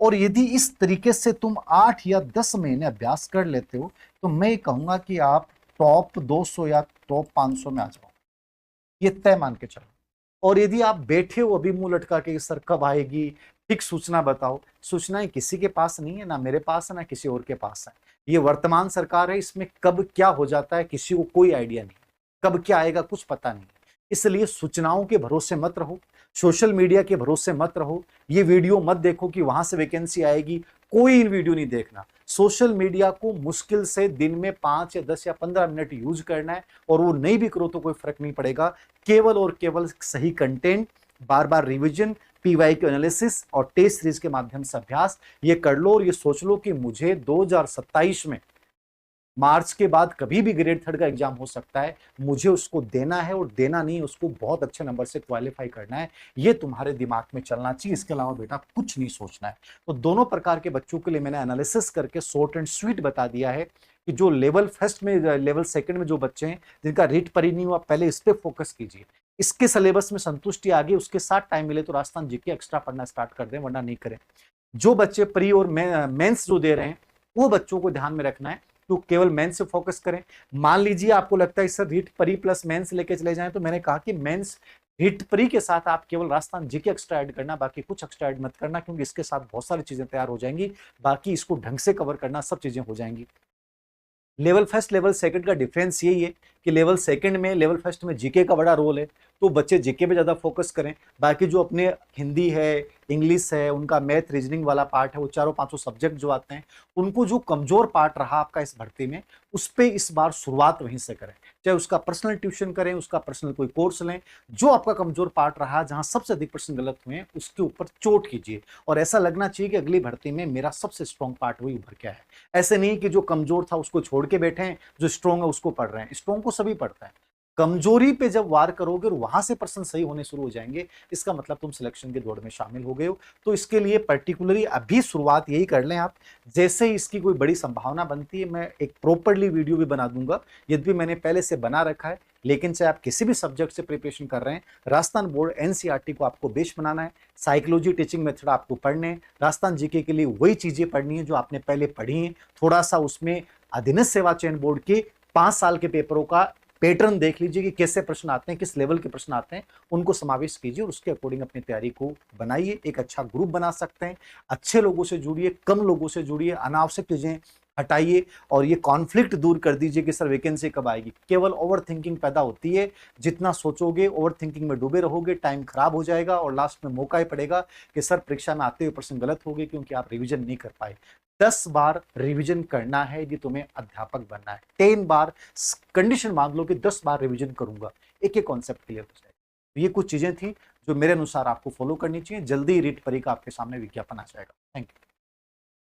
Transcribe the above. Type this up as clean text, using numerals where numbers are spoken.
और यदि इस तरीके से तुम 8 या 10 महीने अभ्यास कर लेते हो तो मैं कहूंगा कि आप टॉप 200 या टॉप 500 में आ जाओ, ये तय मान के चलो। और यदि आप बैठे हो अभी मुंह लटका के सर कब आएगी, ठीक सूचना बताओ, सूचनाएं किसी के पास नहीं है, ना मेरे पास है ना किसी और के पास है। ये वर्तमान सरकार है, इसमें कब क्या हो जाता है किसी को कोई आइडिया नहीं, कब क्या आएगा कुछ पता नहीं। इसलिए सूचनाओं के भरोसे मत रहो, सोशल मीडिया के भरोसे मत रहो, ये वीडियो मत देखो कि वहां से वैकेंसी आएगी, कोई इन वीडियो नहीं देखना। सोशल मीडिया को मुश्किल से दिन में 5 या 10 या 15 मिनट यूज करना है, और वो नहीं भी करो तो कोई फर्क नहीं पड़ेगा। केवल और केवल सही कंटेंट, बार बार रिवीजन, पीवाई के एनालिसिस और टेस्ट सीरीज के माध्यम से अभ्यास ये कर लो। और ये सोच लो कि मुझे 2027 में मार्च के बाद कभी भी ग्रेड 3 का एग्जाम हो सकता है, मुझे उसको देना है, और देना नहीं उसको बहुत अच्छे नंबर से क्वालिफाई करना है। ये तुम्हारे दिमाग में चलना चाहिए, इसके अलावा बेटा कुछ नहीं सोचना है। तो दोनों प्रकार के बच्चों के लिए मैंने एनालिसिस करके शॉर्ट एंड स्वीट बता दिया है कि जो लेवल फर्स्ट में, लेवल सेकंड में जो बच्चे हैं जिनका रीट परी नहीं हुआ, पहले इस पे फोकस कीजिए। इसके सिलेबस में संतुष्टि आ गई, उसके साथ टाइम मिले तो राजस्थान जीके एक्स्ट्रा पढ़ना स्टार्ट कर दें, वरना नहीं करें। जो बच्चे प्री और मेंस जो दे रहे हैं वो बच्चों को ध्यान में रखना है, तो केवल मेंस से फोकस करें। मान लीजिए आपको लगता है सर रीट परी प्लस मेंस लेके चले जाएं, तो मैंने कहा कि मेंस रीट परी के साथ आप केवल राजस्थान जीके एक्स्ट्रा ऐड करना, बाकी कुछ एक्स्ट्रा ऐड मत करना, क्योंकि इसके साथ बहुत सारी चीजें तैयार हो जाएंगी, बाकी इसको ढंग से कवर करना, सब चीजें हो जाएंगी। लेवल फर्स्ट लेवल सेकंड का डिफरेंस यही है कि लेवल सेकंड में, लेवल फर्स्ट में जीके का बड़ा रोल है, तो बच्चे जीके पे ज्यादा फोकस करें। बाकी जो अपने हिंदी है, इंग्लिश है, उनका मैथ रीजनिंग वाला पार्ट है, वो चारों पांचों सब्जेक्ट जो आते हैं, उनको जो कमजोर पार्ट रहा आपका इस भर्ती में, उस पे इस बार शुरुआत वहीं से करें। चाहे उसका पर्सनल ट्यूशन करें, उसका पर्सनल कोई कोर्स लें, जो आपका कमजोर पार्ट रहा, जहां सबसे अधिक प्रश्न गलत हुए हैं, उसके ऊपर चोट कीजिए। और ऐसा लगना चाहिए कि अगली भर्ती में मेरा सबसे स्ट्रॉन्ग पार्ट वही उभर के है। ऐसे नहीं कि जो कमजोर था उसको छोड़ के बैठे हैं, जो स्ट्रॉन्ग है उसको पढ़ रहे हैं। स्ट्रॉन्ग को सभी पढ़ता है, कमजोरी पे जब वार करोगे और वहां से प्रश्न सही होने शुरू हो जाएंगे, इसका मतलब तुम सिलेक्शन के दौड़ में शामिल हो गए हो। तो इसके लिए पर्टिकुलरली अभी शुरुआत यही कर लें आप। जैसे ही इसकी कोई बड़ी संभावना बनती है, मैं एक प्रॉपरली वीडियो भी बना दूंगा, यद्यपि मैंने पहले से बना रखा है। लेकिन चाहे आप किसी भी सब्जेक्ट से प्रिपरेशन कर रहे हैं, राजस्थान बोर्ड एनसीईआरटी को आपको बेस बनाना है, साइकोलॉजी टीचिंग मेथड आपको पढ़ने हैं, राजस्थान जीके के लिए वही चीजें पढ़नी है जो आपने पहले पढ़ी हैं। थोड़ा सा उसमें अधीनस्थ सेवा चयन बोर्ड के 5 साल के पेपरों का पैटर्न देख लीजिए कि कैसे प्रश्न आते हैं, किस लेवल के प्रश्न आते हैं, उनको समावेश कीजिए और उसके अकॉर्डिंग अपनी तैयारी को बनाइए। एक अच्छा ग्रुप बना सकते हैं, अच्छे लोगों से जुड़िए, कम लोगों से जुड़िए, अनावश्यक चीजें हटाइए, और ये कॉन्फ्लिक्ट दूर कर दीजिए कि सर वैकेंसी कब आएगी। केवल ओवर थिंकिंग पैदा होती है, जितना सोचोगे ओवर थिंकिंग में डूबे रहोगे, टाइम खराब हो जाएगा और लास्ट में मौका ही पड़ेगा कि सर परीक्षा में आते हुए प्रश्न गलत हो गए क्योंकि आप रिवीजन नहीं कर पाए। 10 बार रिवीजन करना है यदि तुम्हें अध्यापक बनना है। 10 बार कंडीशन मान लो कि 10 बार रिवीजन करूंगा, एक एक कॉन्सेप्ट क्लियर हो जाएगा। ये कुछ चीजें थी जो मेरे अनुसार आपको फॉलो करनी चाहिए। जल्दी रीट परी का आपके सामने विज्ञापन आ जाएगा। Thank you.